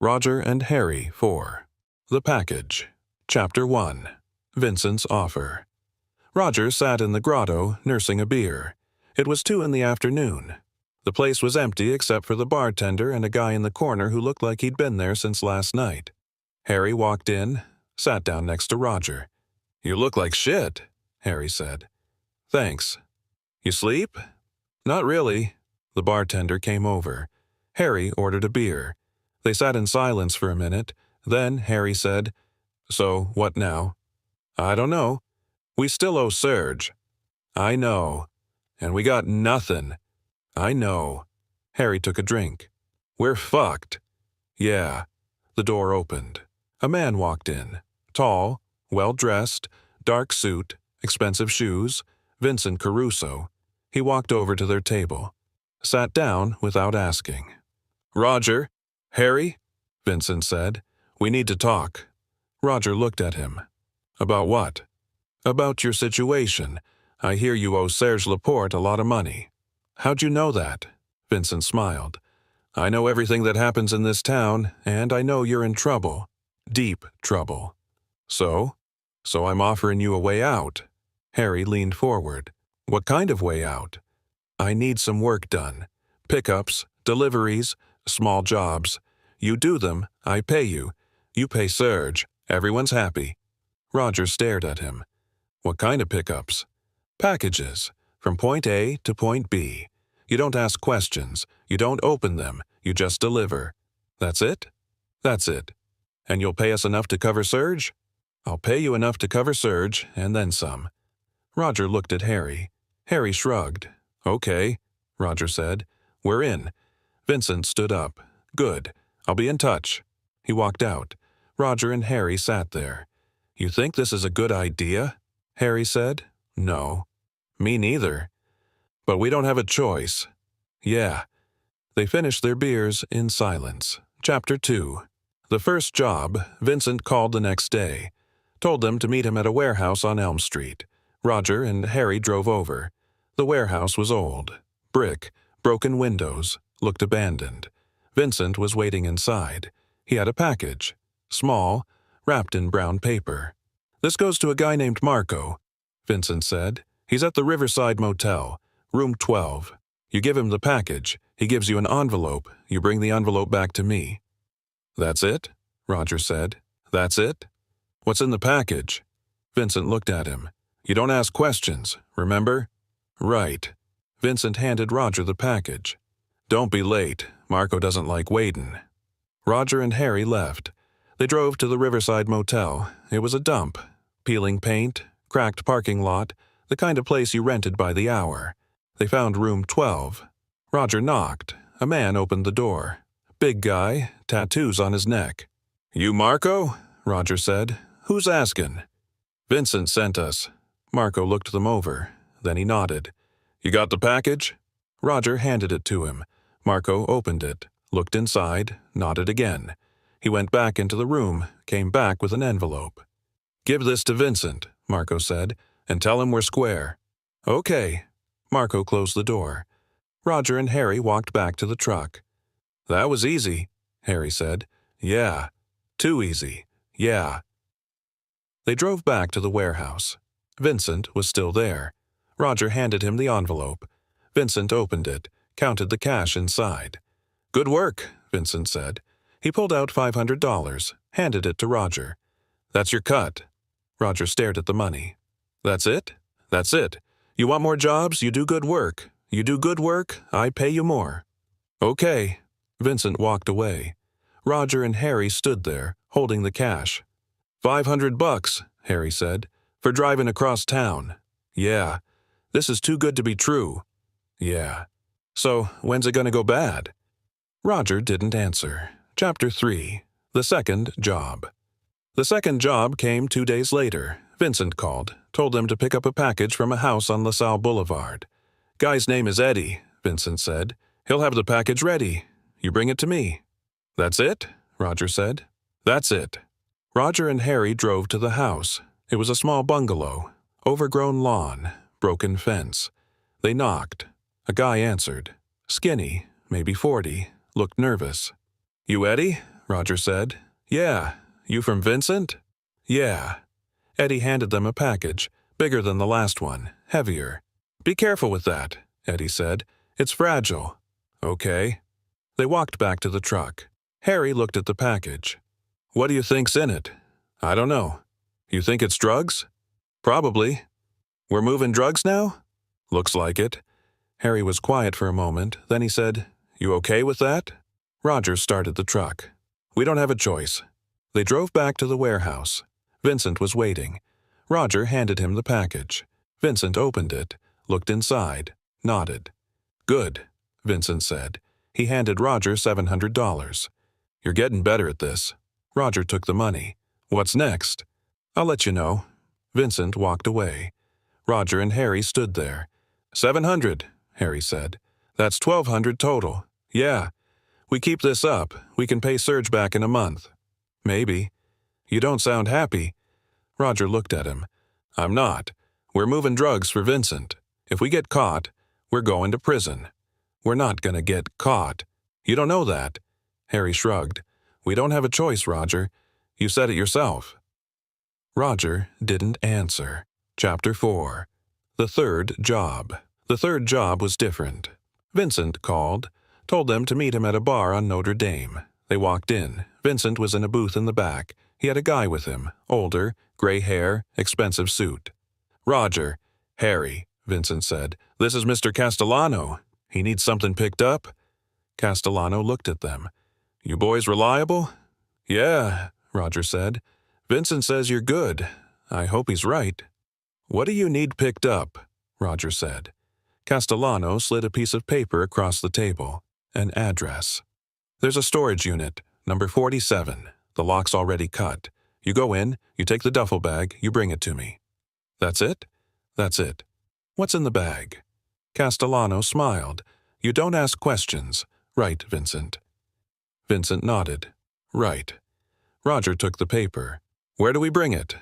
Roger and Harry 4. The Package. Chapter 1. Vincent's Offer. Roger sat in the grotto, nursing a beer. It was 2 in the afternoon. The place was empty except for the bartender and a guy in the corner who looked like he'd been there since last night. Harry walked in, sat down next to Roger. "You look like shit," Harry said. "Thanks. You sleep?" "Not really." The bartender came over. Harry ordered a beer. They sat in silence for a minute. Then Harry said, "So, what now?" "I don't know. We still owe Serge." "I know. And we got nothing." "I know." Harry took a drink. "We're fucked." "Yeah." The door opened. A man walked in. Tall, well-dressed, dark suit, expensive shoes, Vincent Caruso. He walked over to their table. Sat down without asking. "Roger, Harry," Vincent said, "we need to talk." Roger looked at him. "About what?" "About your situation. I hear you owe Serge Laporte a lot of money." "How'd you know that?" Vincent smiled. "I know everything that happens in this town, and I know you're in trouble. Deep trouble." "So? So I'm offering you a way out." Harry leaned forward. "What kind of way out?" "I need some work done. Pickups, deliveries, small jobs. You do them, I pay you. You pay Serge. Everyone's happy." Roger stared at him. "What kind of pickups?" "Packages. From point A to point B. You don't ask questions. You don't open them. You just deliver." "That's it?" "That's it." "And you'll pay us enough to cover Serge?" "I'll pay you enough to cover Serge, and then some." Roger looked at Harry. Harry shrugged. "Okay," Roger said. "We're in." Vincent stood up. "Good. I'll be in touch." He walked out. Roger and Harry sat there. "You think this is a good idea?" Harry said. "No." "Me neither." "But we don't have a choice." "Yeah." They finished their beers in silence. Chapter 2. The first job, Vincent called the next day. Told them to meet him at a warehouse on Elm Street. Roger and Harry drove over. The warehouse was old. Brick, broken windows, looked abandoned. Vincent was waiting inside. He had a package. Small, wrapped in brown paper. "This goes to a guy named Marco," Vincent said. "He's at the Riverside Motel, room 12. You give him the package. He gives you an envelope. You bring the envelope back to me." "That's it?" Roger said. "That's it?" "What's in the package?" Vincent looked at him. "You don't ask questions, remember?" "Right." Vincent handed Roger the package. "Don't be late. Marco doesn't like waiting." Roger and Harry left. They drove to the Riverside Motel. It was a dump. Peeling paint, cracked parking lot, the kind of place you rented by the hour. They found room 12. Roger knocked. A man opened the door. Big guy, tattoos on his neck. "You Marco?" Roger said. "Who's asking?" "Vincent sent us." Marco looked them over. Then he nodded. "You got the package?" Roger handed it to him. Marco opened it, looked inside, nodded again. He went back into the room, came back with an envelope. "Give this to Vincent," Marco said, "and tell him we're square." "Okay." Marco closed the door. Roger and Harry walked back to the truck. "That was easy," Harry said. "Yeah. Too easy. Yeah." They drove back to the warehouse. Vincent was still there. Roger handed him the envelope. Vincent opened it, counted the cash inside. "Good work," Vincent said. He pulled out $500, handed it to Roger. "That's your cut." Roger stared at the money. "That's it?" "That's it. You want more jobs, you do good work. You do good work, I pay you more." "Okay." Vincent walked away. Roger and Harry stood there, holding the cash. $500, Harry said, "for driving across town." "Yeah. This is too good to be true." "Yeah. So, when's it gonna go bad?" Roger didn't answer. Chapter 3. The second job. The second job came 2 days later. Vincent called, told them to pick up a package from a house on LaSalle Boulevard. "Guy's name is Eddie," Vincent said. "He'll have the package ready. You bring it to me." "That's it?" Roger said. "That's it." Roger and Harry drove to the house. It was a small bungalow, overgrown lawn, broken fence. They knocked. A guy answered. Skinny, maybe 40, looked nervous. "You Eddie?" Roger said. Yeah. You from Vincent? Yeah. Eddie handed them a package, bigger than the last one, heavier. Be careful with that, Eddie said. It's fragile. Okay. They walked back to the truck. Harry looked at the package. What do you think's in it? I don't know. You think it's drugs? Probably. We're moving drugs now? Looks like it. Harry was quiet for a moment, then he said, You okay with that? Roger started the truck. We don't have a choice. They drove back to the warehouse. Vincent was waiting. Roger handed him the package. Vincent opened it, looked inside, nodded. Good, Vincent said. He handed Roger $700. You're getting better at this. Roger took the money. What's next? I'll let you know. Vincent walked away. Roger and Harry stood there. 700, Harry said. That's 1,200 total. Yeah. We keep this up, we can pay Serge back in a month. Maybe. You don't sound happy. Roger looked at him. I'm not. We're moving drugs for Vincent. If we get caught, we're going to prison. We're not going to get caught. You don't know that. Harry shrugged. We don't have a choice, Roger. You said it yourself. Roger didn't answer. Chapter 4. The Third Job. The third job was different. Vincent called, told them to meet him at a bar on Notre Dame. They walked in. Vincent was in a booth in the back. He had a guy with him, older, gray hair, expensive suit. Roger. Harry, Vincent said. This is Mr. Castellano. He needs something picked up? Castellano looked at them. You boys reliable? Yeah, Roger said. Vincent says you're good. I hope he's right. What do you need picked up? Roger said. Castellano slid a piece of paper across the table. An address. There's a storage unit, number 47. The lock's already cut. You go in, you take the duffel bag, you bring it to me. That's it? That's it. What's in the bag? Castellano smiled. You don't ask questions. Right, Vincent. Vincent nodded. Right. Roger took the paper. Where do we bring it?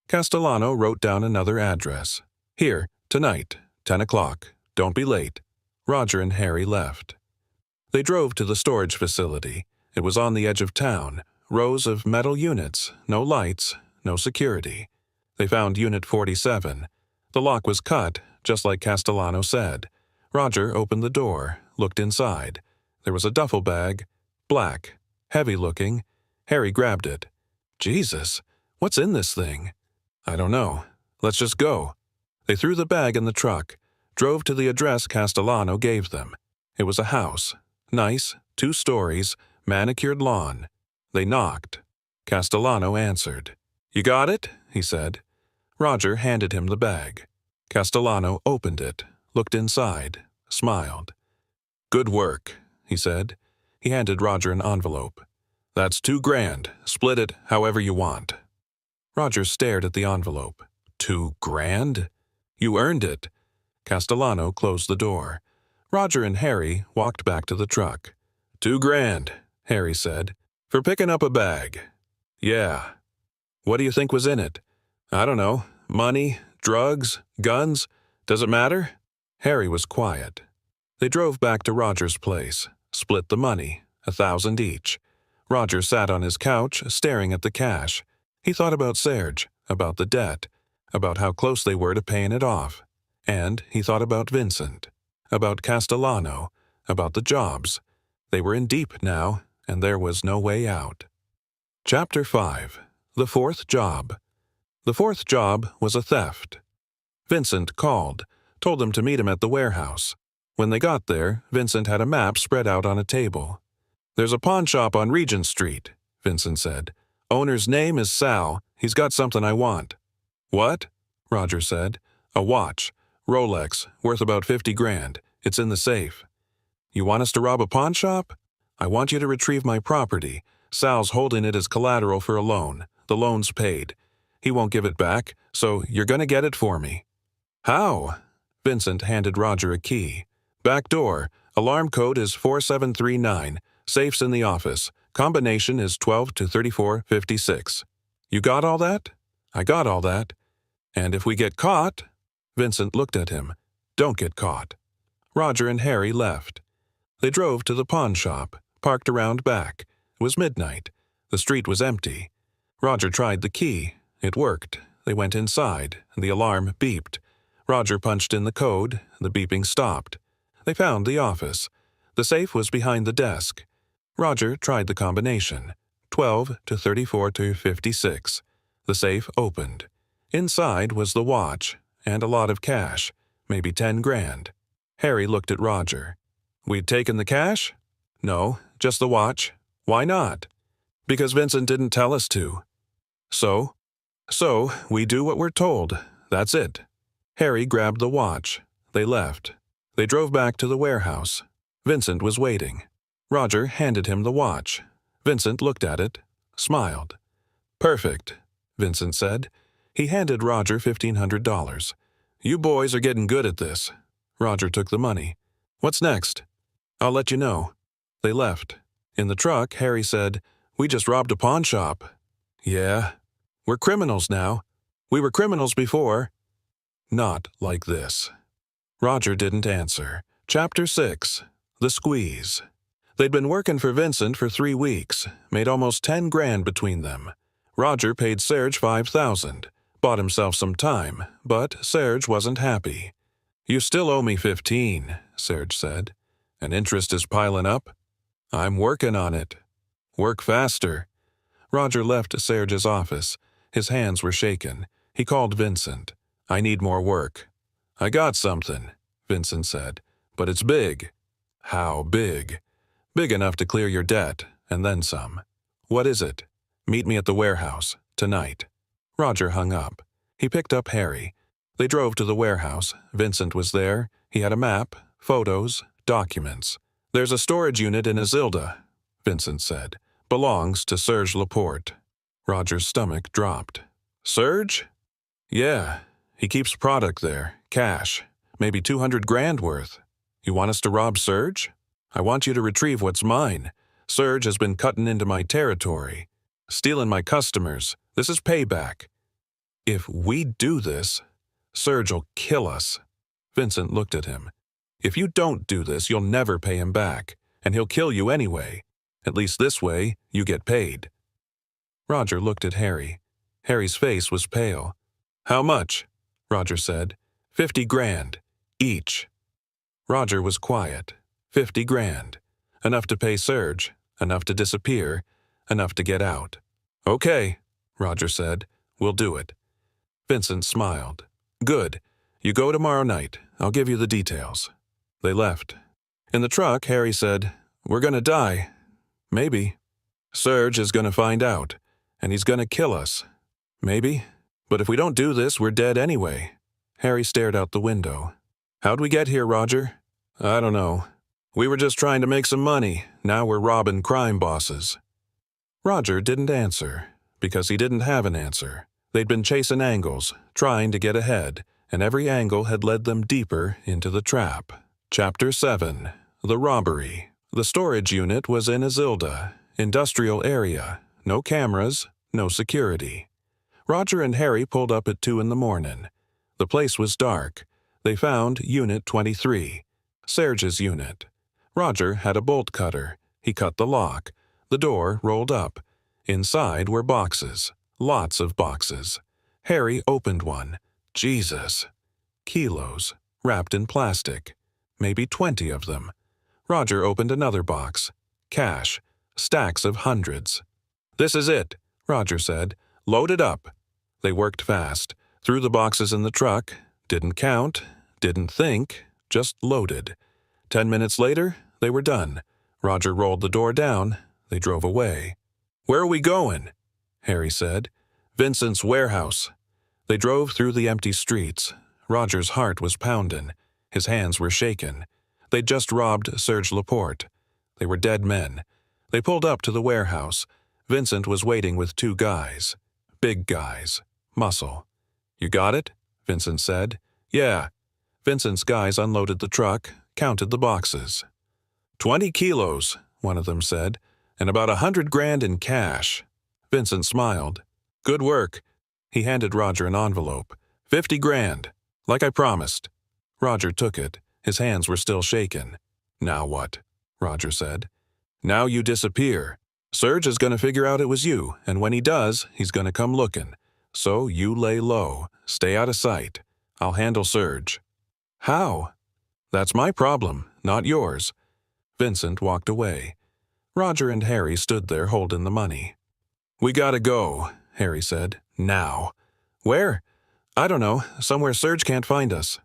Castellano wrote down another address. Here, tonight, 10 o'clock. Don't be late. Roger and Harry left. They drove to the storage facility. It was on the edge of town. Rows of metal units, no lights, no security. They found Unit 47. The lock was cut, just like Castellano said. Roger opened the door, looked inside. There was a duffel bag, black, heavy-looking. Harry grabbed it. Jesus, what's in this thing? I don't know. Let's just go. They threw the bag in the truck, drove to the address Castellano gave them. It was a house. Nice, 2 stories, manicured lawn. They knocked. Castellano answered. You got it? He said. Roger handed him the bag. Castellano opened it, looked inside, smiled. Good work, he said. He handed Roger an envelope. That's $2,000. Split it however you want. Roger stared at the envelope. $2,000? You earned it. Castellano closed the door. Roger and Harry walked back to the truck. $2,000, Harry said, for picking up a bag. Yeah. What do you think was in it? I don't know. Money, drugs, guns. Does it matter? Harry was quiet. They drove back to Roger's place, split the money, $1,000 each. Roger sat on his couch, staring at the cash. He thought about Serge, about the debt, about how close they were to paying it off. And he thought about Vincent, about Castellano, about the jobs. They were in deep now, and there was no way out. Chapter 5. The Fourth Job. The fourth job was a theft. Vincent called, told them to meet him at the warehouse. When they got there, Vincent had a map spread out on a table. There's a pawn shop on Regent Street, Vincent said. Owner's name is Sal. He's got something I want. What? Roger said. A watch. Rolex, worth about $50,000. It's in the safe. You want us to rob a pawn shop? I want you to retrieve my property. Sal's holding it as collateral for a loan. The loan's paid. He won't give it back, so you're going to get it for me. How? Vincent handed Roger a key. Back door. Alarm code is 4739. Safe's in the office. Combination is 12 to 3456. You got all that? I got all that. And if we get caught... Vincent looked at him. Don't get caught. Roger and Harry left. They drove to the pawn shop, parked around back. It was midnight. The street was empty. Roger tried the key. It worked. They went inside. The alarm beeped. Roger punched in the code. The beeping stopped. They found the office. The safe was behind the desk. Roger tried the combination. 12 to 34 to 56. The safe opened. Inside was the watch and a lot of cash, maybe 10 grand. Harry looked at Roger. We'd taken the cash? No, just the watch. Why not? Because Vincent didn't tell us to. So? So, we do what we're told. That's it. Harry grabbed the watch. They left. They drove back to the warehouse. Vincent was waiting. Roger handed him the watch. Vincent looked at it, smiled. Perfect, Vincent said. He handed Roger $1,500. You boys are getting good at this. Roger took the money. What's next? I'll let you know. They left. In the truck, Harry said, We just robbed a pawn shop. Yeah. We're criminals now. We were criminals before. Not like this. Roger didn't answer. Chapter 6. The Squeeze. They'd been working for Vincent for 3 weeks, made almost 10 grand between them. Roger paid Serge $5,000, bought himself some time, but Serge wasn't happy. You still owe me 15, Serge said. And interest is piling up? I'm working on it. Work faster. Roger left Serge's office. His hands were shaken. He called Vincent. I need more work. I got something, Vincent said, but it's big. How big? Big enough to clear your debt, and then some. What is it? Meet me at the warehouse, tonight. Roger hung up. He picked up Harry. They drove to the warehouse. Vincent was there. He had a map, photos, documents. There's a storage unit in Isilda, Vincent said. Belongs to Serge Laporte. Roger's stomach dropped. Serge? Yeah. He keeps product there, cash, maybe 200 grand worth. You want us to rob Serge? I want you to retrieve what's mine. Serge has been cutting into my territory, stealing my customers. This is payback. If we do this, Serge'll kill us. Vincent looked at him. If you don't do this, you'll never pay him back, and he'll kill you anyway. At least this way, you get paid. Roger looked at Harry. Harry's face was pale. How much? Roger said. 50 grand. Each. Roger was quiet. 50 grand. Enough to pay Serge, enough to disappear, enough to get out. Okay, Roger said. We'll do it. Vincent smiled. Good. You go tomorrow night. I'll give you the details. They left. In the truck, Harry said, We're gonna die. Maybe. Serge is gonna find out, and he's gonna kill us. Maybe. But if we don't do this, we're dead anyway. Harry stared out the window. How'd we get here, Roger? I don't know. We were just trying to make some money. Now we're robbing crime bosses. Roger didn't answer, because he didn't have an answer. They'd been chasing angles, trying to get ahead, and every angle had led them deeper into the trap. Chapter 7. The Robbery. The storage unit was in Isilda, industrial area. No cameras, no security. Roger and Harry pulled up at 2 in the morning. The place was dark. They found Unit 23, Serge's unit. Roger had a bolt cutter. He cut the lock. The door rolled up. Inside were boxes. Lots of boxes. Harry opened one. Jesus. Kilos, wrapped in plastic. Maybe 20 of them. Roger opened another box. Cash. Stacks of hundreds. This is it, Roger said. Load it up. They worked fast. Threw the boxes in the truck. Didn't count. Didn't think. Just loaded. 10 minutes later, they were done. Roger rolled the door down. They drove away. Where are we going? Harry said. Vincent's warehouse. They drove through the empty streets. Roger's heart was pounding. His hands were shaking. They'd just robbed Serge Laporte. They were dead men. They pulled up to the warehouse. Vincent was waiting with 2 guys. Big guys. Muscle. You got it? Vincent said. Yeah. Vincent's guys unloaded the truck, counted the boxes. 20 kilos, one of them said, and about 100 grand in cash. Vincent smiled. Good work. He handed Roger an envelope. 50 grand, like I promised. Roger took it. His hands were still shaken. Now what? Roger said. Now you disappear. Serge is going to figure out it was you, and when he does, he's going to come looking. So you lay low, stay out of sight. I'll handle Serge." "How?" "That's my problem, not yours." Vincent walked away. Roger and Harry stood there holding the money. "We gotta go," Harry said. "Now." "Where?" "I don't know. Somewhere Serge can't find us."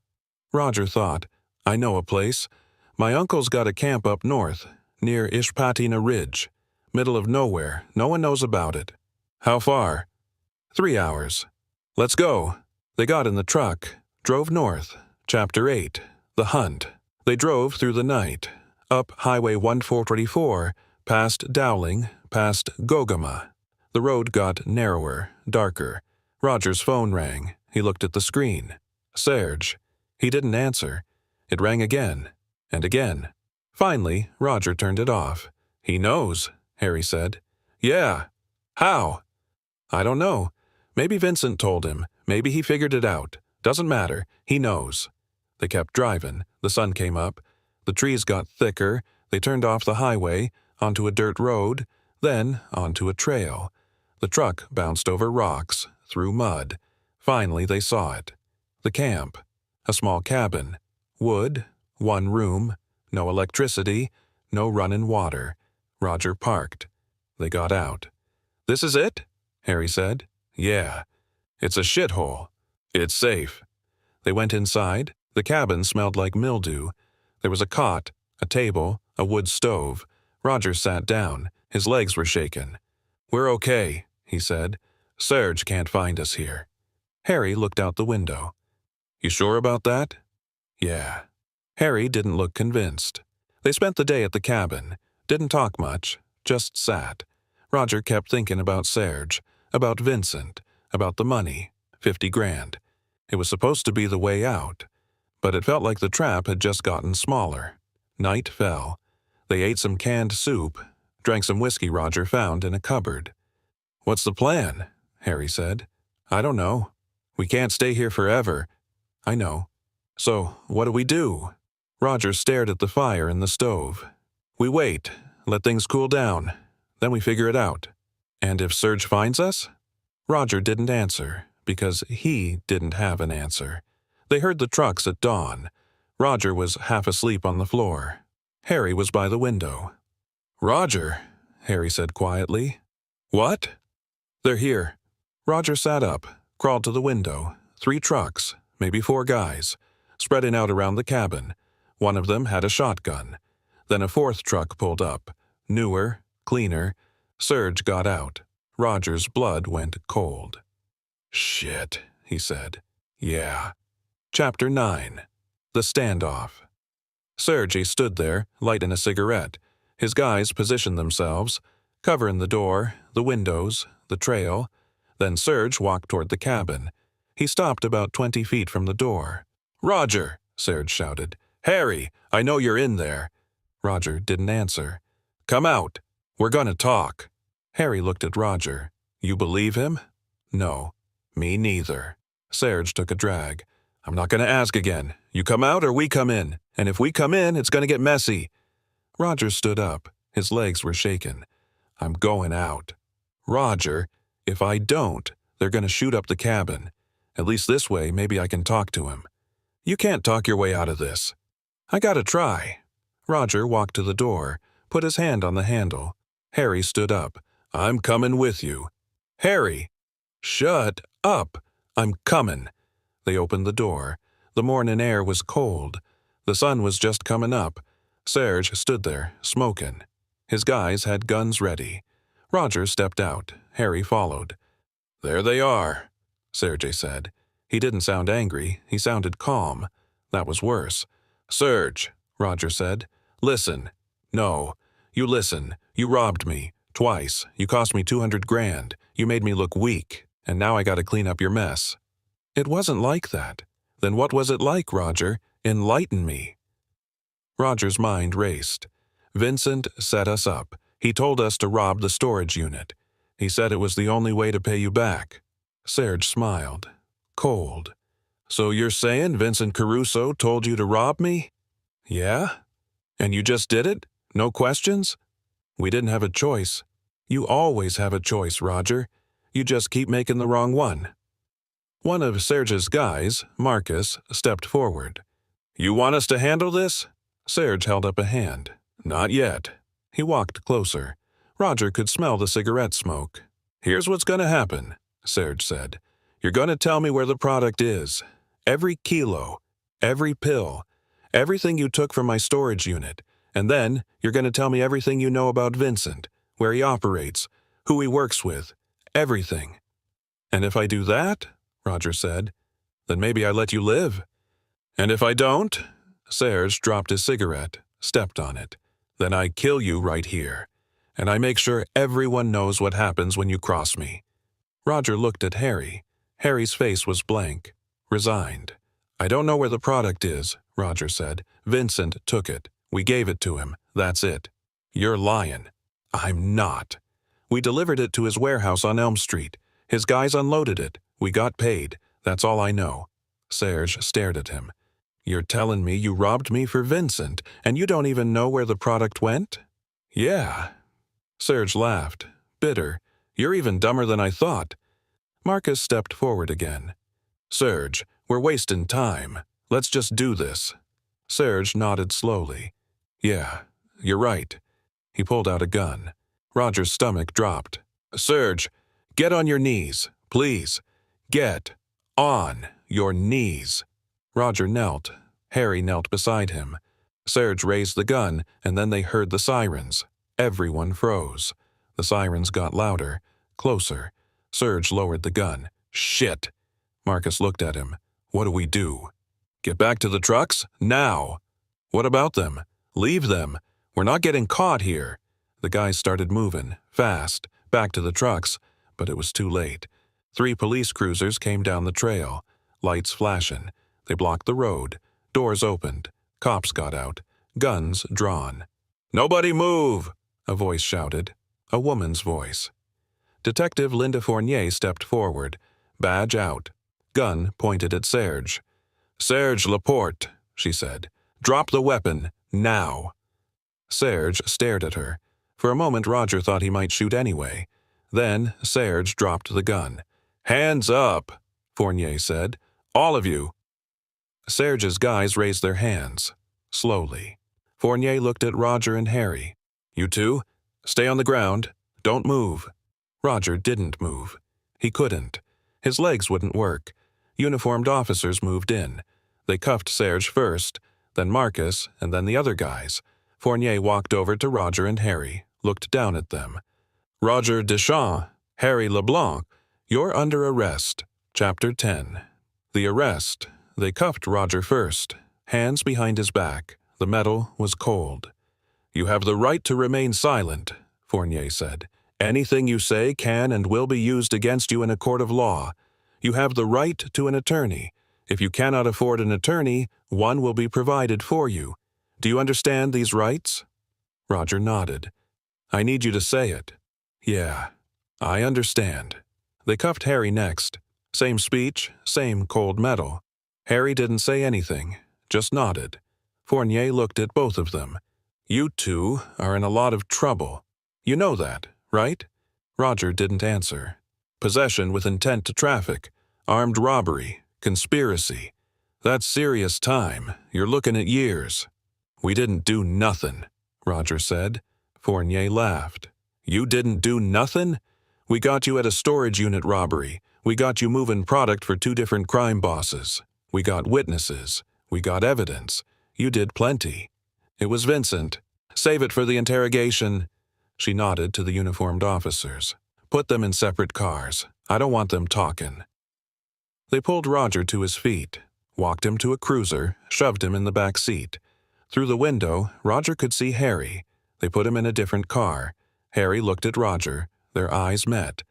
Roger thought, "I know a place. My uncle's got a camp up north, near Ishpatina Ridge. Middle of nowhere. No one knows about it." "How far?" 3 hours. "Let's go." They got in the truck, drove north. Chapter 8. The Hunt. They drove through the night, up Highway 1444, past Dowling, past Gogama. The road got narrower, darker. Roger's phone rang. He looked at the screen. Serge. He didn't answer. It rang again, and again. Finally, Roger turned it off. "He knows," Harry said. "Yeah. How?" "I don't know. Maybe Vincent told him. Maybe he figured it out. Doesn't matter. He knows." They kept driving. The sun came up. The trees got thicker. They turned off the highway, onto a dirt road, then onto a trail. The truck bounced over rocks, through mud. Finally, they saw it. The camp. A small cabin. Wood. 1 room. No electricity. No running water. Roger parked. They got out. "This is it?" Harry said. "Yeah. It's a shithole. It's safe." They went inside. The cabin smelled like mildew. There was a cot, a table, a wood stove. Roger sat down. His legs were shaking. "We're okay," he said. "Serge can't find us here." Harry looked out the window. "You sure about that?" "Yeah." Harry didn't look convinced. They spent the day at the cabin. Didn't talk much, just sat. Roger kept thinking about Serge, about Vincent, about the money, 50 grand. It was supposed to be the way out. But it felt like the trap had just gotten smaller. Night fell. They ate some canned soup, drank some whiskey Roger found in a cupboard. "What's the plan?" Harry said. "I don't know. We can't stay here forever." "I know." "So, what do we do?" Roger stared at the fire in the stove. "We wait, let things cool down. Then we figure it out." "And if Serge finds us?" Roger didn't answer, because he didn't have an answer. They heard the trucks at dawn. Roger was half asleep on the floor. Harry was by the window. "Roger," Harry said quietly. "What?" "They're here." Roger sat up, crawled to the window. 3 trucks, maybe 4 guys, spreading out around the cabin. One of them had a shotgun. Then a 4th truck pulled up, newer, cleaner. Serge got out. Roger's blood went cold. "Shit," he said. "Yeah." Chapter 9. The Standoff. Serge stood there, lighting a cigarette. His guys positioned themselves, covering the door, the windows, the trail. Then Serge walked toward the cabin. He stopped about 20 feet from the door. "Roger!" Serge shouted. "Harry, I know you're in there." Roger didn't answer. "Come out. We're gonna talk." Harry looked at Roger. "You believe him?" "No." "Me neither." Serge took a drag. "I'm not going to ask again. You come out or we come in. And if we come in, it's going to get messy." Roger stood up. His legs were shaking. "I'm going out." "Roger, if I don't, they're going to shoot up the cabin. At least this way, maybe I can talk to him." "You can't talk your way out of this." "I gotta try." Roger walked to the door, put his hand on the handle. Harry stood up. "I'm coming with you." "Harry!" "Shut up! I'm coming." They opened the door. The morning air was cold. The sun was just coming up. Serge stood there, smoking. His guys had guns ready. Roger stepped out. Harry followed. "There they are," Serge said. He didn't sound angry. He sounded calm. That was worse. "Serge," Roger said. "Listen." "No. You listen. You robbed me. Twice. You cost me 200 grand. You made me look weak. And now I gotta clean up your mess." "It wasn't like that." "Then what was it like, Roger? Enlighten me." Roger's mind raced. "Vincent set us up. He told us to rob the storage unit. He said it was the only way to pay you back." Serge smiled. Cold. "So you're saying Vincent Caruso told you to rob me?" "Yeah." "And you just did it? No questions?" "We didn't have a choice." You always have a choice, Roger. You just keep making the wrong one. One of Serge's guys, Marcus, stepped forward. You want us to handle this? Serge held up a hand. Not yet. He walked closer. Roger could smell the cigarette smoke. Here's what's going to happen, Serge said. You're going to tell me where the product is. Every kilo, every pill, everything you took from my storage unit. And then you're going to tell me everything you know about Vincent, where he operates, who he works with, everything. And if I do that, Roger said, then maybe I let you live. And if I don't, Serge dropped his cigarette, stepped on it. Then I kill you right here. And I make sure everyone knows what happens when you cross me. Roger looked at Harry. Harry's face was blank, resigned. I don't know where the product is, Roger said. Vincent took it. We gave it to him. That's it. You're lying. I'm not. We delivered it to his warehouse on Elm Street. His guys unloaded it. We got paid. That's all I know. Serge stared at him. You're telling me you robbed me for Vincent, and you don't even know where the product went? Yeah. Serge laughed, bitter. You're even dumber than I thought. Marcus stepped forward again. Serge, we're wasting time. Let's just do this. Serge nodded slowly. Yeah, you're right. He pulled out a gun. Roger's stomach dropped. Serge, get on your knees, please. Get on your knees. Roger knelt. Harry knelt beside him. Serge raised the gun, and then they heard the sirens. Everyone froze. The sirens got louder, closer. Serge lowered the gun. Shit! Marcus looked at him. What do we do? Get back to the trucks? Now! What about them? Leave them. We're not getting caught here. The guys started moving, fast, back to the trucks, but it was too late. 3 police cruisers came down the trail, lights flashing. They blocked the road. Doors opened. Cops got out, guns drawn. Nobody move! A voice shouted. A woman's voice. Detective Linda Fournier stepped forward, badge out. Gun pointed at Serge. Serge Laporte, she said. Drop the weapon, now. Serge stared at her. For a moment Roger thought he might shoot anyway. Then Serge dropped the gun. Hands up, Fournier said. All of you. Serge's guys raised their hands, slowly. Fournier looked at Roger and Harry. You two, stay on the ground. Don't move. Roger didn't move. He couldn't. His legs wouldn't work. Uniformed officers moved in. They cuffed Serge first, then Marcus, and then the other guys. Fournier walked over to Roger and Harry, looked down at them. Roger Deschamps, Harry LeBlanc, you're under arrest. Chapter 10. The arrest. They cuffed Roger first, hands behind his back. The metal was cold. You have the right to remain silent, Fournier said. Anything you say can and will be used against you in a court of law. You have the right to an attorney. If you cannot afford an attorney, one will be provided for you. Do you understand these rights? Roger nodded. I need you to say it. Yeah, I understand. They cuffed Harry next. Same speech, same cold metal. Harry didn't say anything, just nodded. Fournier looked at both of them. You two are in a lot of trouble. You know that, right? Roger didn't answer. Possession with intent to traffic, armed robbery, conspiracy. That's serious time. You're looking at years. We didn't do nothing, Roger said. Fournier laughed. You didn't do nothing? We got you at a storage unit robbery. We got you moving product for 2 different crime bosses. We got witnesses. We got evidence. You did plenty. It was Vincent. Save it for the interrogation. She nodded to the uniformed officers. Put them in separate cars. I don't want them talking. They pulled Roger to his feet, walked him to a cruiser, shoved him in the back seat. Through the window, Roger could see Harry. They put him in a different car. Harry looked at Roger. Their eyes met.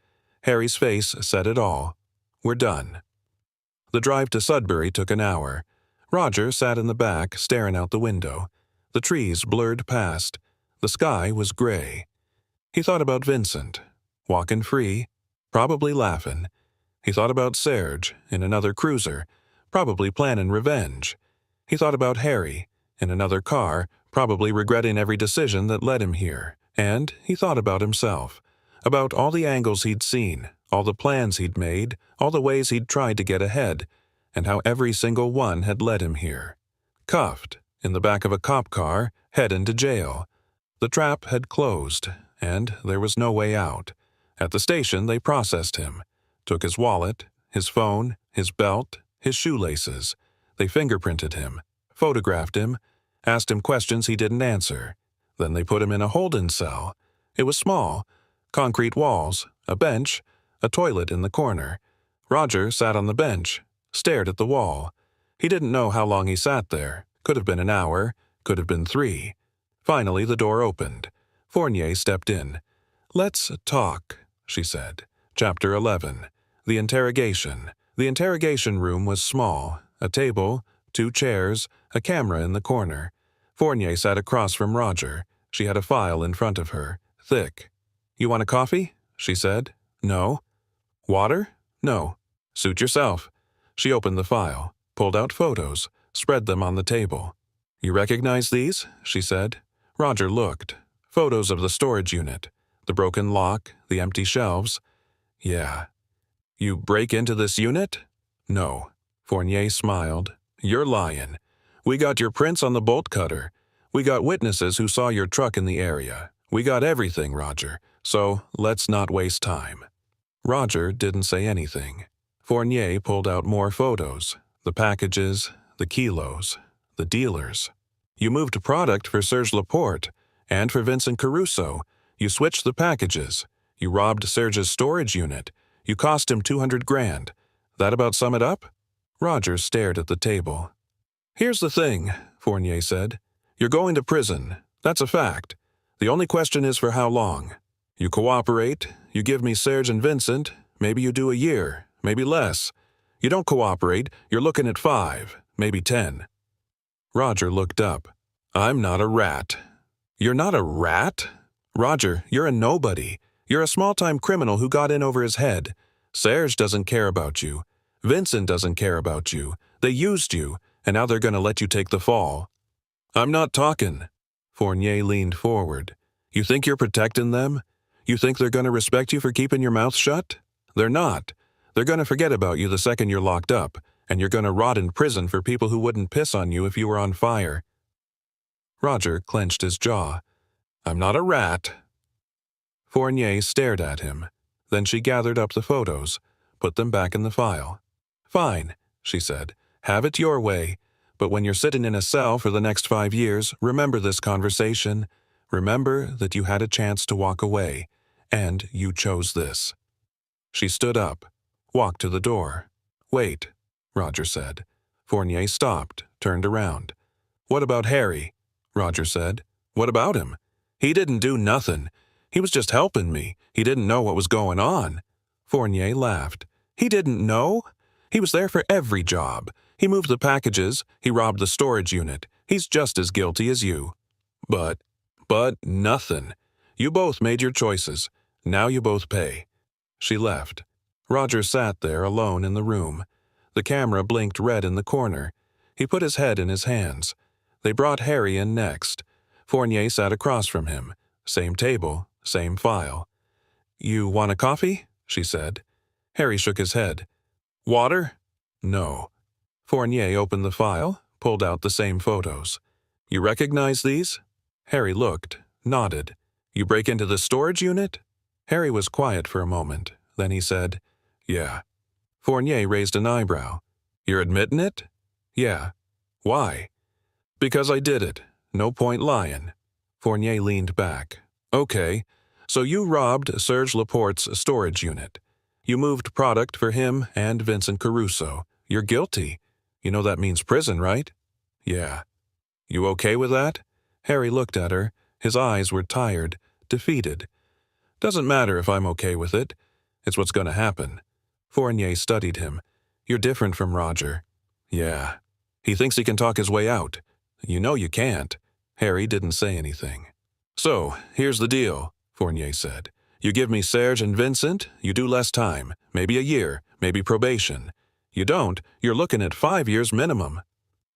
Harry's face said it all. We're done. The drive to Sudbury took an hour. Roger sat in the back, staring out the window. The trees blurred past. The sky was gray. He thought about Vincent, walking free, probably laughing. He thought about Serge, in another cruiser, probably planning revenge. He thought about Harry, in another car, probably regretting every decision that led him here. And he thought about himself. about all the angles he'd seen, all the plans he'd made, all the ways he'd tried to get ahead, and how every single one had led him here. Cuffed, in the back of a cop car, heading to jail. The trap had closed, and there was no way out. At the station, they processed him, took his wallet, his phone, his belt, his shoelaces. They fingerprinted him, photographed him, asked him questions he didn't answer. Then they put him in a holding cell. It was small, concrete walls, a bench, a toilet in the corner. Roger sat on the bench, stared at the wall. He didn't know how long he sat there. Could have been an hour, could have been 3. Finally, the door opened. Fournier stepped in. "Let's talk," she said. Chapter 11. The Interrogation. The interrogation room was small. A table, 2 chairs, a camera in the corner. Fournier sat across from Roger. She had a file in front of her, thick. "You want a coffee?" she said. "No." "Water?" "No." "Suit yourself." She opened the file, pulled out photos, spread them on the table. "You recognize these?" she said. Roger looked. Photos of the storage unit. The broken lock, the empty shelves. "Yeah." "You break into this unit?" "No." Fournier smiled. "You're lying. We got your prints on the bolt cutter. We got witnesses who saw your truck in the area. We got everything, Roger. So let's not waste time." Roger didn't say anything. Fournier pulled out more photos. The packages, the kilos, the dealers. "You moved product for Serge Laporte and for Vincent Caruso. You switched the packages. You robbed Serge's storage unit. You cost him 200 grand. That about sum it up?" Roger stared at the table. "Here's the thing," Fournier said. "You're going to prison. That's a fact. The only question is for how long. You cooperate, you give me Serge and Vincent, maybe you do a year, maybe less. You don't cooperate, you're looking at 5, maybe 10. Roger looked up. "I'm not a rat." "You're not a rat?" "Roger, you're a nobody. You're a small-time criminal who got in over his head. Serge doesn't care about you. Vincent doesn't care about you. They used you, and now they're going to let you take the fall." "I'm not talking." Fournier leaned forward. "You think you're protecting them? You think they're going to respect you for keeping your mouth shut? They're not. They're going to forget about you the second you're locked up, and you're going to rot in prison for people who wouldn't piss on you if you were on fire." Roger clenched his jaw. "I'm not a rat." Fournier stared at him. Then she gathered up the photos, put them back in the file. "Fine," she said. "Have it your way. But when you're sitting in a cell for the next 5 years, remember this conversation. Remember that you had a chance to walk away, and you chose this." She stood up, walked to the door. "Wait," Roger said. Fournier stopped, turned around. "What about Harry?" Roger said. "What about him?" "He didn't do nothing. He was just helping me. He didn't know what was going on." Fournier laughed. "He didn't know? He was there for every job. He moved the packages. He robbed the storage unit. He's just as guilty as you." But nothing. You both made your choices. Now you both pay." She left. Roger sat there alone in the room. The camera blinked red in the corner. He put his head in his hands. They brought Harry in next. Fournier sat across from him. Same table, same file. "You want a coffee?" she said. Harry shook his head. "Water?" "No." Fournier opened the file, pulled out the same photos. "You recognize these?" Harry looked, nodded. "You break into the storage unit?" Harry was quiet for a moment. Then he said, "Yeah." Fournier raised an eyebrow. "You're admitting it?" "Yeah." "Why?" "Because I did it. No point lying." Fournier leaned back. "Okay, so you robbed Serge Laporte's storage unit. You moved product for him and Vincent Caruso. You're guilty. You know that means prison, right?" "Yeah." "You okay with that?" Harry looked at her. His eyes were tired, defeated. "Doesn't matter if I'm okay with it. It's what's going to happen." Fournier studied him. "You're different from Roger." "Yeah. He thinks he can talk his way out. You know you can't." Harry didn't say anything. "So, here's the deal," Fournier said. "You give me Serge and Vincent, you do less time, maybe a year, maybe probation. You don't, you're looking at 5 years minimum."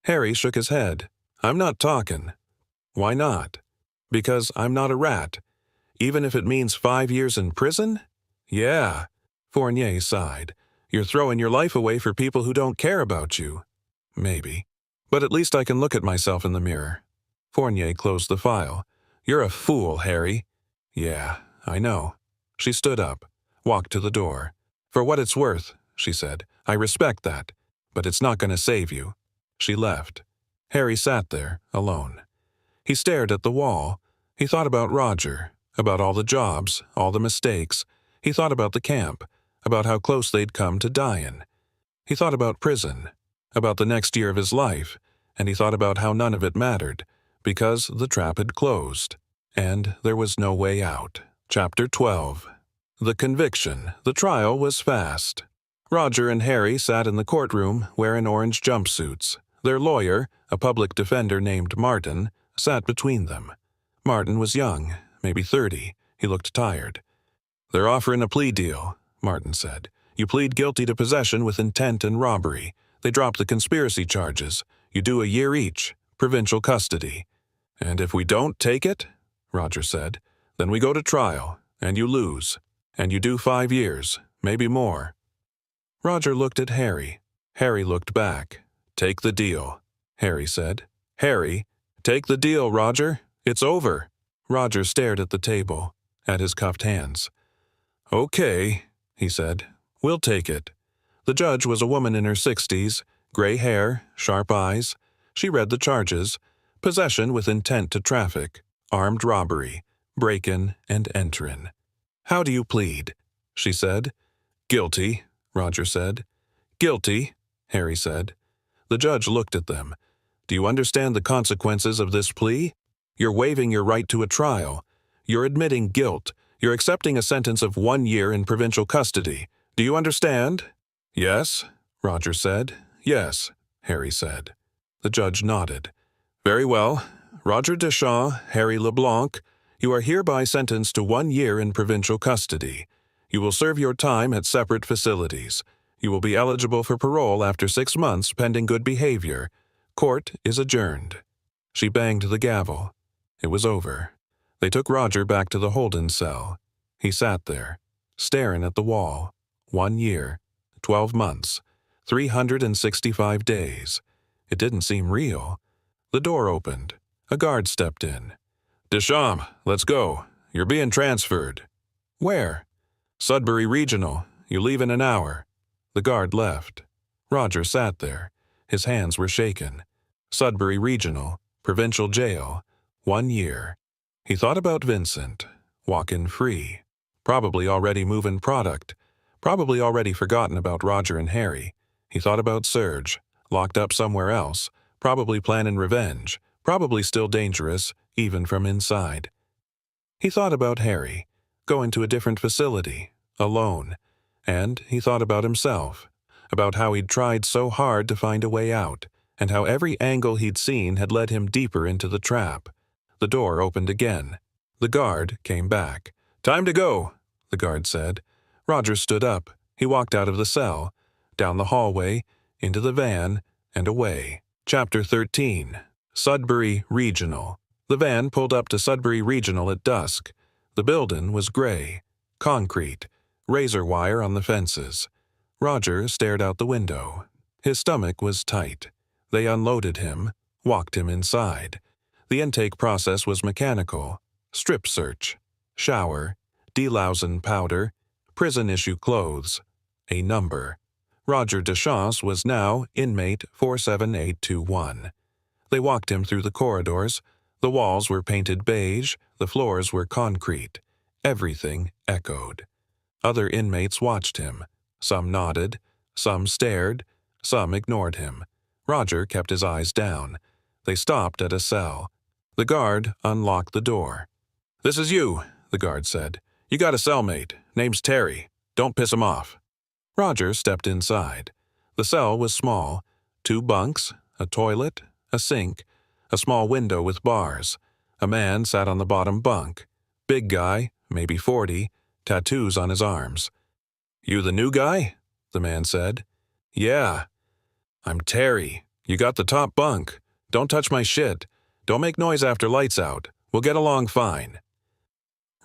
Harry shook his head. "I'm not talking." "Why not?" "Because I'm not a rat. Even if it means 5 years in prison? Yeah. Fournier sighed. You're throwing your life away for people who don't care about you. Maybe. But at least I can look at myself in the mirror. Fournier closed the file. You're a fool, Harry. Yeah, I know. She stood up, walked to the door. For what it's worth, she said, I respect that. But it's not going to save you. She left. Harry sat there, alone. He stared at the wall. He thought about Roger, about all the jobs, all the mistakes. He thought about the camp, about how close they'd come to dying. He thought about prison, about the next year of his life, and he thought about how none of it mattered, because the trap had closed, and there was no way out. Chapter 12. The conviction. The trial was fast. Roger and Harry sat in the courtroom wearing orange jumpsuits. Their lawyer, a public defender named Martin, sat between them. Martin was young, maybe 30. He looked tired. They're offering a plea deal, Martin said. You plead guilty to possession with intent and robbery. They drop the conspiracy charges. You do a year each, provincial custody. And if we don't take it, Roger said, then we go to trial, and you lose. And you do 5 years, maybe more. Roger looked at Harry. Harry looked back. Take the deal, Harry said. Harry, take the deal, Roger. It's over. Roger stared at the table, at his cuffed hands. Okay, he said. We'll take it. The judge was a woman in her 60s, gray hair, sharp eyes. She read the charges: possession with intent to traffic, armed robbery, break-in and enter-in. How do you plead? She said. Guilty, Roger said. Guilty, Harry said. The judge looked at them. Do you understand the consequences of this plea? You're waiving your right to a trial. You're admitting guilt. You're accepting a sentence of 1 year in provincial custody. Do you understand? Yes, Roger said. Yes, Harry said. The judge nodded. Very well. Roger Deschamps, Harry LeBlanc, you are hereby sentenced to 1 year in provincial custody. You will serve your time at separate facilities. You will be eligible for parole after 6 months pending good behavior. Court is adjourned. She banged the gavel. It was over. They took Roger back to the Holden cell. He sat there, staring at the wall. 1 year, 12 months, 365 days. It didn't seem real. The door opened. A guard stepped in. Deschamps, let's go. You're being transferred. Where? Sudbury Regional. You leave in an hour. The guard left. Roger sat there. His hands were shaken. Sudbury Regional, provincial jail, 1 year. He thought about Vincent, walking free, probably already moving product, probably already forgotten about Roger and Harry. He thought about Serge, locked up somewhere else, probably planning revenge, probably still dangerous, even from inside. He thought about Harry, going to a different facility, alone, and he thought about himself, about how he'd tried so hard to find a way out, and how every angle he'd seen had led him deeper into the trap. The door opened again. The guard came back. Time to go, the guard said. Roger stood up. He walked out of the cell, down the hallway, into the van, and away. Chapter 13. Sudbury Regional. The van pulled up to Sudbury Regional at dusk. The building was gray, concrete, razor wire on the fences. Roger stared out the window. His stomach was tight. They unloaded him, walked him inside. The intake process was mechanical. Strip search, shower, delousing powder, prison-issue clothes, a number. Roger Deschamps was now inmate 47821. They walked him through the corridors. The walls were painted beige, the floors were concrete. Everything echoed. Other inmates watched him. Some nodded, some stared, some ignored him. Roger kept his eyes down. They stopped at a cell. The guard unlocked the door. This is you, the guard said. You got a cellmate. Name's Terry. Don't piss him off. Roger stepped inside. The cell was small. 2 bunks, a toilet, a sink, a small window with bars. A man sat on the bottom bunk. Big guy, maybe 40, tattoos on his arms. You the new guy? The man said. Yeah. I'm Terry. You got the top bunk. Don't touch my shit. Don't make noise after lights out. We'll get along fine.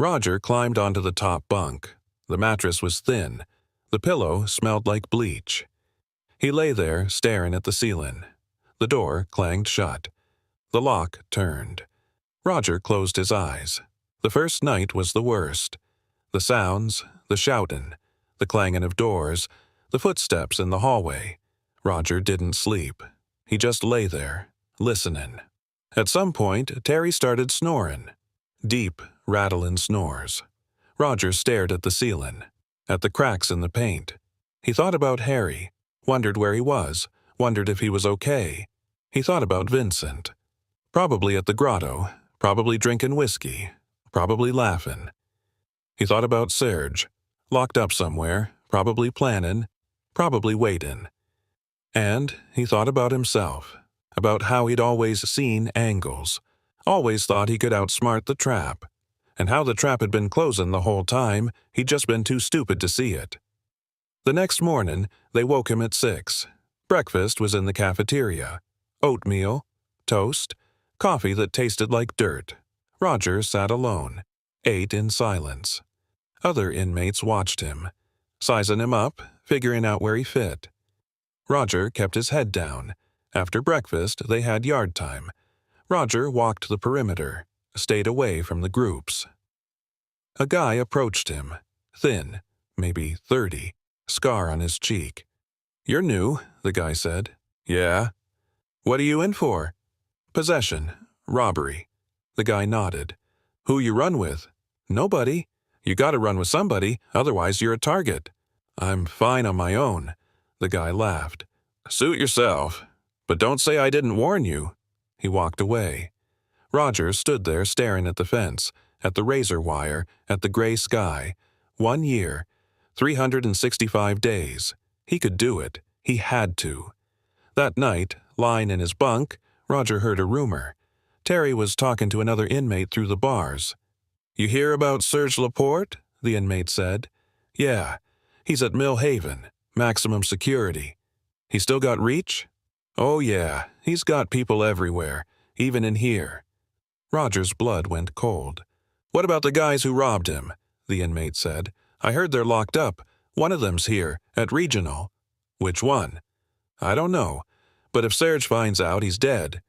Roger climbed onto the top bunk. The mattress was thin. The pillow smelled like bleach. He lay there, staring at the ceiling. The door clanged shut. The lock turned. Roger closed his eyes. The first night was the worst. The sounds, the shouting, the clanging of doors, the footsteps in the hallway. Roger didn't sleep. He just lay there, listening. At some point, Terry started snoring. Deep, rattling snores. Roger stared at the ceiling, at the cracks in the paint. He thought about Harry, wondered where he was, wondered if he was okay. He thought about Vincent. Probably at the grotto, probably drinking whiskey, probably laughing. He thought about Serge, locked up somewhere, probably planning, probably waiting. And he thought about himself, about how he'd always seen angles, always thought he could outsmart the trap, and how the trap had been closing the whole time, he'd just been too stupid to see it. The next morning, they woke him at 6. Breakfast was in the cafeteria. Oatmeal, toast, coffee that tasted like dirt. Roger sat alone, ate in silence. Other inmates watched him, sizing him up, figuring out where he fit. Roger kept his head down. After breakfast, they had yard time. Roger walked the perimeter, stayed away from the groups. A guy approached him, thin, maybe 30, scar on his cheek. "You're new," the guy said. "Yeah." "What are you in for?" "Possession, robbery." The guy nodded. "Who you run with?" "Nobody." "You gotta run with somebody, otherwise you're a target." "I'm fine on my own." The guy laughed. "Suit yourself. But don't say I didn't warn you." He walked away. Roger stood there staring at the fence, at the razor wire, at the gray sky. 1 year, 365 days. He could do it. He had to. That night, lying in his bunk, Roger heard a rumor. Terry was talking to another inmate through the bars. "You hear about Serge Laporte?" the inmate said. "Yeah. He's at Mill Haven. Maximum security. He still got reach?" "Oh yeah, he's got people everywhere, even in here." Roger's blood went cold. "What about the guys who robbed him?" the inmate said. "I heard they're locked up. One of them's here, at Regional." "Which one?" "I don't know. But if Serge finds out, he's dead."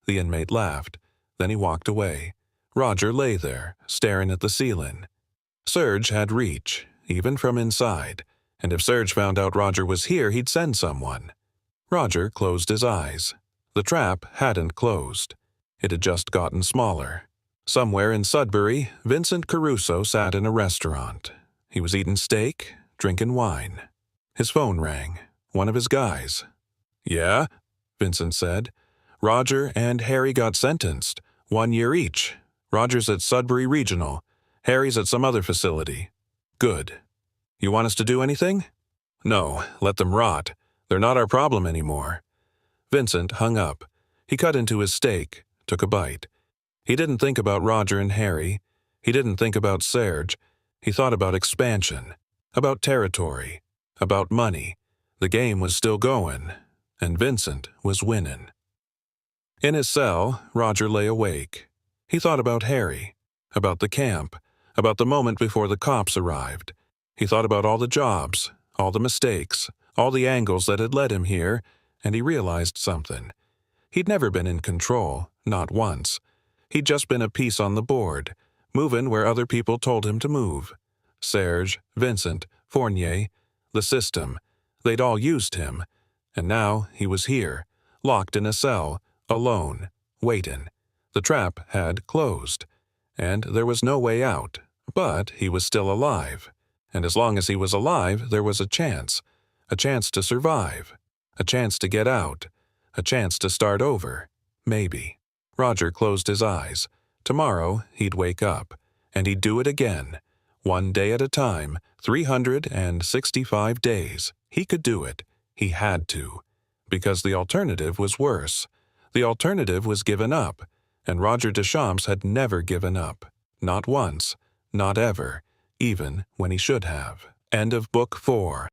The inmate laughed. Then he walked away. Roger lay there, staring at the ceiling. Serge had reach, even from inside, and if Serge found out Roger was here, he'd send someone. Roger closed his eyes. The trap hadn't closed. It had just gotten smaller. Somewhere in Sudbury, Vincent Caruso sat in a restaurant. He was eating steak, drinking wine. His phone rang. One of his guys. "Yeah?" Vincent said. "Roger and Harry got sentenced. 1 year each. Roger's at Sudbury Regional. Harry's at some other facility." "Good. You want us to do anything?" "No, let them rot. They're not our problem anymore." Vincent hung up. He cut into his steak, took a bite. He didn't think about Roger and Harry. He didn't think about Serge. He thought about expansion, about territory, about money. The game was still going, and Vincent was winning. In his cell, Roger lay awake. He thought about Harry, about the camp, about the moment before the cops arrived. He thought about all the jobs, all the mistakes, all the angles that had led him here, and he realized something. He'd never been in control, not once. He'd just been a piece on the board, moving where other people told him to move. Serge, Vincent, Fournier, the system, they'd all used him. And now he was here, locked in a cell, alone, waiting. The trap had closed, and there was no way out, but he was still alive. And as long as he was alive, there was a chance to survive, a chance to get out, a chance to start over, maybe. Roger closed his eyes. Tomorrow, he'd wake up, and he'd do it again. 1 day at a time, 365 days. He could do it. He had to. Because the alternative was worse. The alternative was given up, and Roger Deschamps had never given up. Not once, not ever, even when he should have. End of Book 4.